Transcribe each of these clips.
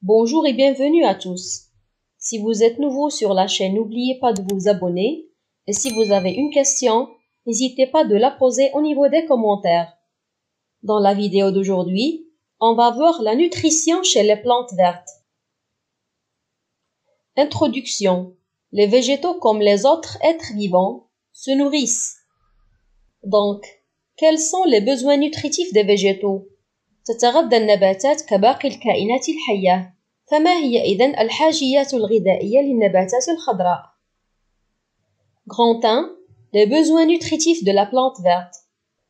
Bonjour et bienvenue à tous. Si vous êtes nouveau sur la chaîne, n'oubliez pas de vous abonner. Et si vous avez une question, n'hésitez pas de la poser au niveau des commentaires. Dans la vidéo d'aujourd'hui, on va voir la nutrition chez les plantes vertes. Introduction. Les végétaux, comme les autres êtres vivants, se nourrissent. Donc, quels sont les besoins nutritifs des végétaux؟ تتغذى النباتات كباقي الكائنات الحية. فما هي إذن الحاجيات الغذائية للنباتات الخضراء؟ Grand 1. Les besoins nutritifs de la plante verte.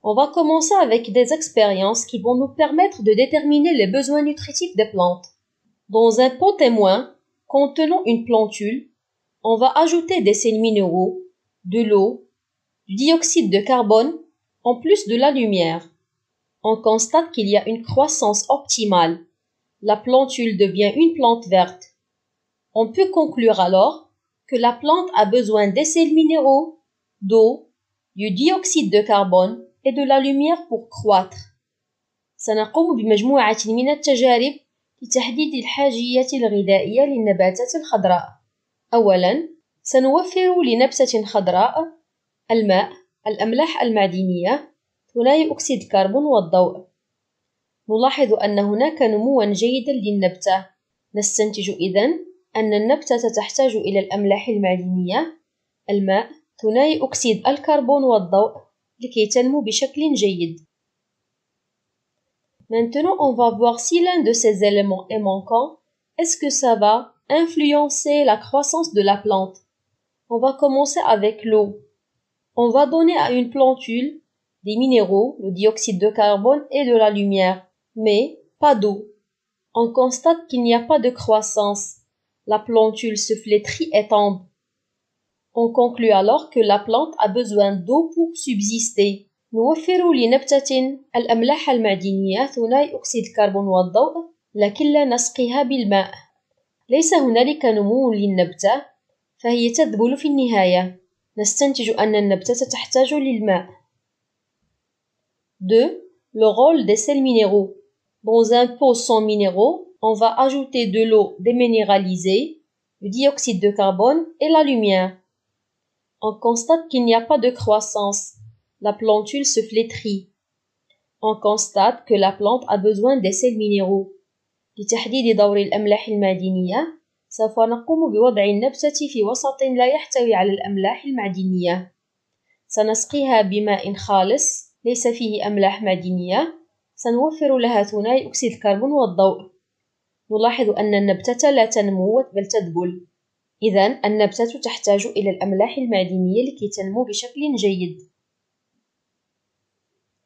On va commencer avec des expériences qui vont nous permettre de déterminer les besoins nutritifs des plantes. Dans un pot témoin contenant une plantule, on va ajouter des sels minéraux, de l'eau, du dioxyde de carbone, en plus de la lumière. On constate qu'il y a une croissance optimale. La plantule devient une plante verte. On peut conclure alors que la plante a besoin des sels minéraux, d'eau, du dioxyde de carbone et de la lumière pour croître. سنقوم بمجموعة من التجارب لتحديد الحاجيات الغذائية للنباتات الخضراء. أولاً، سنوفر لنبتة خضراء الماء، الأملاح المعدنية، ثاني أكسيد الكربون والضوء. نلاحظ أن هناك نمواً جيداً للنبتة. نستنتج إذن أن النبتة تحتاج إلى الأملاح المعدنية، الماء، ثاني أكسيد الكربون والضوء لكي تنمو بشكل جيد. Maintenant, on va voir si l'un de ces éléments est manquant. Est-ce que ça va influencer la croissance de la plante? On va commencer avec l'eau. On va donner à une plantule des minéraux, le dioxyde de carbone et de la lumière, mais pas d'eau. On constate qu'il n'y a pas de croissance. La plantule se flétrit et tombe. On conclut alors que la plante a besoin d'eau pour subsister. نوفر لنبتة الأملاح المعدنية ثاني أكسيد الكربون والضوء لكن لا نسقيها بالماء. ليس هنالك نمو للنبتة فهي تذبل في النهاية. نستنتج أن النبتة تحتاج للماء. 2. Le rôle des sels minéraux. Dans un pot sans minéraux, on va ajouter de l'eau déminéralisée, le dioxyde de carbone et la lumière. On constate qu'il n'y a pas de croissance. La plantule se flétrit. On constate que la plante a besoin des sels minéraux. لتحديد دور الأملاح المعدنية، سوف نقوم بوضع النبتة في وسط لا يحتوي على الأملاح المعدنية. سنسقيها بماء خالص ليس فيه أملاح معدنية. سنوفر لها ثاني أكسيد الكربون والضوء. نلاحظ أن النبتة لا تنمو بل تذبل. إذن النبتة تحتاج إلى الأملاح المعدنية لكي تنمو بشكل جيد.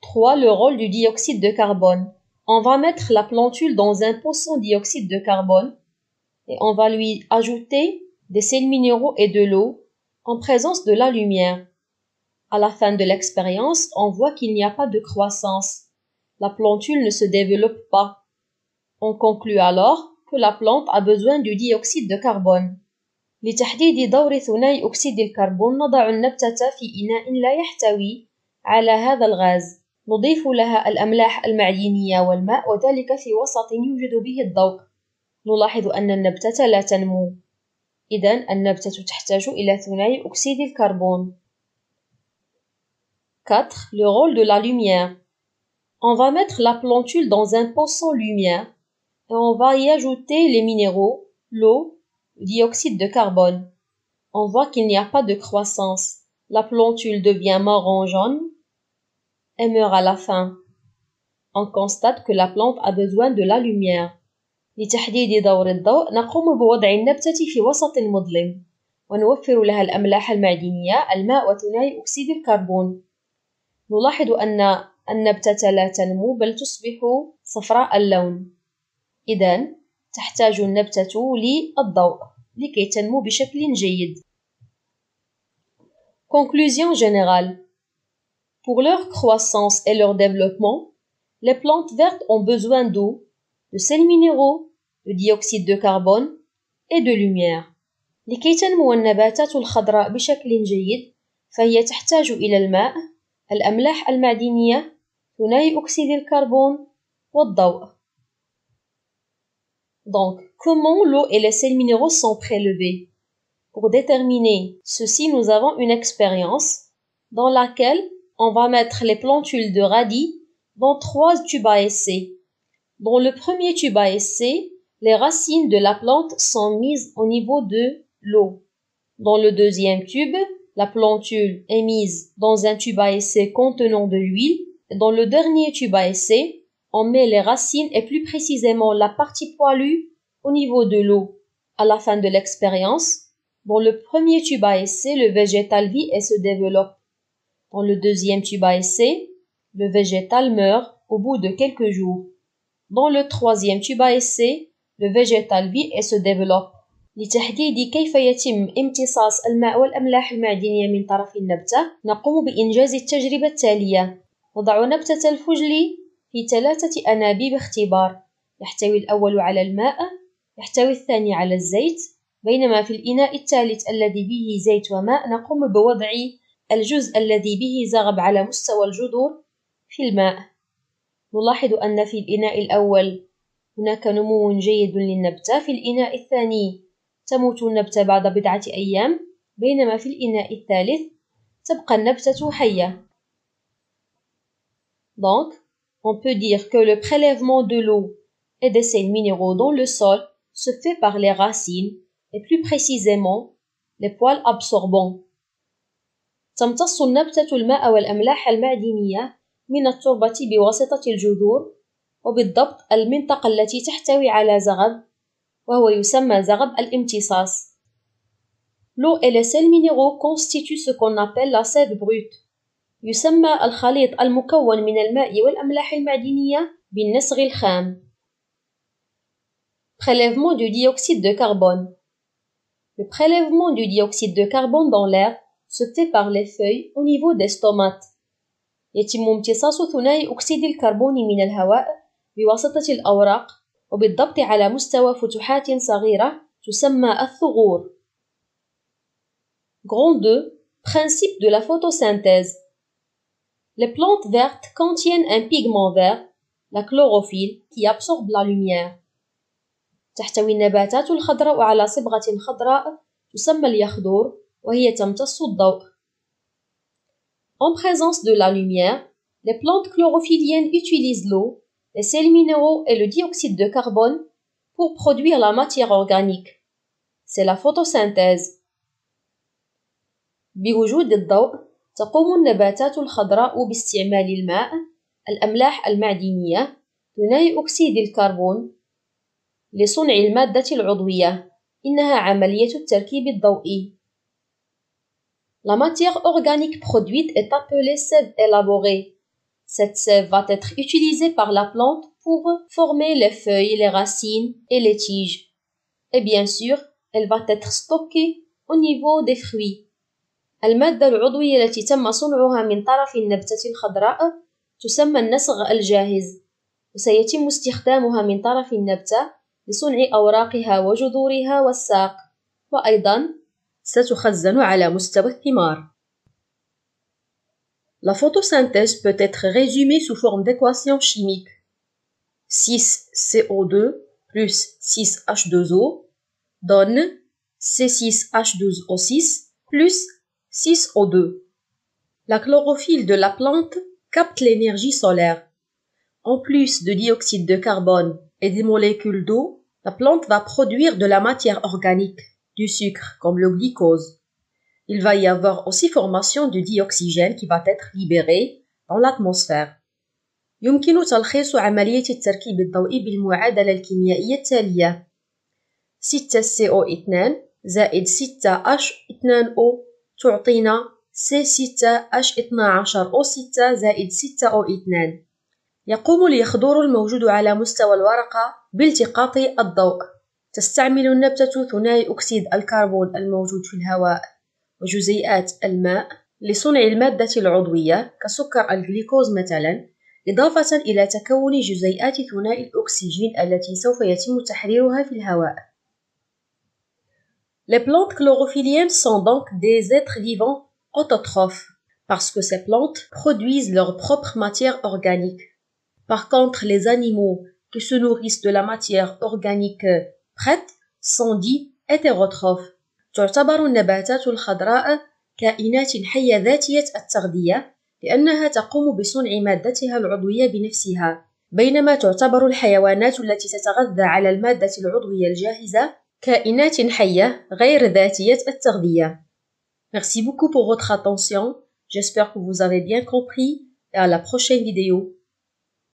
3. Le rôle du dioxyde de carbone. On va mettre la plantule dans un pot sans dioxyde de carbone et on va lui ajouter des sels minéraux et de l'eau en présence de la lumière. À la fin de l'expérience, on voit qu'il n'y a pas de croissance. La plantule ne se développe pas. On conclut alors que la plante a besoin du dioxyde de carbone. لتحديد دور ثاني أكسيد الكربون نضع النبتة في إناء لا يحتوي على هذا الغاز. نضيف لها الأملاح المعدنية والماء وذلك في وسط يوجد به الضوء. نلاحظ أن النبتة لا تنمو. إذن النبتة تحتاج إلى ثاني أكسيد الكربون. 4. Le rôle de la lumière. On va mettre la plantule dans un pot sans lumière et on va y ajouter les minéraux, l'eau, le dioxyde de carbone. On voit qu'il n'y a pas de croissance. La plantule devient marron-jaune et meurt à la fin. On constate que la plante a besoin de la lumière. لتحديد دور الضوء نقوم بوضع النبتة في وسط مظلم ونوفر لها الأملاح المعدنية، الماء وثاني أكسيد الكربون. نلاحظ أن النبتة لا تنمو بل تصبح صفراء اللون. إذن تحتاج النبتة للضوء لكي تنمو بشكل جيد. Conclusion générale. Pour leur croissance et leur développement, les plantes vertes ont besoin d'eau, de sels minéraux, de dioxyde de carbone et de lumière. لكي تنمو النباتات الخضراء بشكل جيد، فهي تحتاج إلى الماء، الأملاح المعدنية، ثاني أكسيد الكربون والضوء. Donc, comment l'eau et les sels minéraux sont prélevés? Pour déterminer ceci, nous avons une expérience dans laquelle on va mettre les plantules de radis dans 3 tubes à essai. Dans le premier tube à essai, les racines de la plante sont mises au niveau de l'eau. Dans le deuxième tube, la plantule est mise dans un tube à essai contenant de l'huile. Dans le dernier tube à essai, on met les racines et plus précisément la partie poilue au niveau de l'eau. À la fin de l'expérience, dans le premier tube à essai, le végétal vit et se développe. Dans le deuxième tube à essai, le végétal meurt au bout de quelques jours. Dans le troisième tube à essai, le végétal vit et se développe. لتحديد كيف يتم امتصاص الماء والأملاح المعدنية من طرف النبتة، نقوم بإنجاز التجربة التالية. نضع نبتة الفجل في 3 أنابيب اختبار، يحتوي الأول على الماء، يحتوي الثاني على الزيت، بينما في الإناء الثالث الذي به زيت وماء نقوم بوضع الجزء الذي به زغب على مستوى الجذور في الماء. نلاحظ أن في الإناء الأول هناك نمو جيد للنبتة، في الإناء الثاني تموت النبتة بعد بضعة أيام، بينما في الإناء الثالث تبقى النبتة حية. Donc, on peut dire que le prélèvement de l'eau et des sels minéraux dans le sol se fait par les racines et plus précisément les poils absorbants. تمتص النبتة الماء والأملاح المعدنية من التربة بواسطة الجذور، وبالضبط المنطقة التي تحتوي على زغب، وهو يسمى زغب الامتصاص. L'eau et les sels minéraux constituent ce qu'on appelle la sève brute. يسمى الخليط المكون من الماء والأملاح المعدنية بالنسغ الخام. Prélèvement du dioxyde de carbone. Le prélèvement du dioxyde de carbone dans l'air se fait par les feuilles au niveau des stomates. يتم امتصاص ثنائي أكسيد الكربون من الهواء بواسطة الأوراق، وبالضبط على مستوى فتحات صغيرة تسمى الثغور. Grand 2. Principe de la photosynthèse. Les plantes vertes contiennent un pigment vert, la chlorophylle, qui absorbe la lumière. تحتوي النباتات الخضراء على صبغة خضراء تسمى اليخضور، وهي تمتص الضوء. En présence de la lumière, les plantes chlorophylliennes utilisent l'eau, les sels minéraux et le dioxyde de carbone pour produire la matière organique. C'est la photosynthèse. بوجود الضوء، تقوم النباتات الخضراء باستعمال الماء، الأملاح المعدنية، ثاني أكسيد الكربون لصنع المادة العضوية. إنها عملية التركيب الضوئي. La matière organique produite est appelée sève élaborée. Cette sève va être utilisée par la plante pour former les feuilles, les racines et les tiges. Et bien sûr, elle va être stockée au niveau des fruits. المادة العضوية التي تم صنعها من طرف النبتة الخضراء تسمى النسغ الجاهز، وسيتم استخدامها من طرف النبتة لصنع أوراقها وجذورها والساق، وأيضا ستخزن على مستوى الثمار. La photosynthèse peut être résumée sous forme d'équation chimique. 6CO2 plus 6H2O donne C6H12O6 plus 6O2. La chlorophylle de la plante capte l'énergie solaire. En plus de dioxyde de carbone et des molécules d'eau, la plante va produire de la matière organique, du sucre comme le glucose. Il va y avoir aussi formation de dioxygène qui va être libéré dans l'atmosphère. يمكن تلخيص عملية التركيب الضوئي بالمعادلة الكيميائية التالية: 6CO2 زائد 6H2O تعطينا C6H12O6 زائد 6O2. يقوم اليخضور الموجود على مستوى الورقة بالتقاط الضوء. تستعمل النبتة ثنائي أكسيد الكربون الموجود في الهواء وجزيئات الماء لصنع المادة العضوية كسكر الجليكوز مثلا، إضافة إلى تكون جزيئات ثنائي الأكسجين التي سوف يتم تحريرها في الهواء. Les plantes chlorophyllliennes sont donc des êtres vivants autotrophes parce que ces plantes produisent leur propre matière organique. Par contre, les animaux qui se nourrissent de la matière organique prête sont dits hétérotrophes. تعتبر النباتات الخضراء كائنات حية ذاتية التغذية لأنها تقوم بصنع مادتها العضوية بنفسها، بينما تعتبر الحيوانات التي تتغذى على المادة العضوية الجاهزة كائنات حية غير ذاتية التغذية. Merci beaucoup pour votre attention. J'espère que vous avez bien compris et à la prochaine vidéo.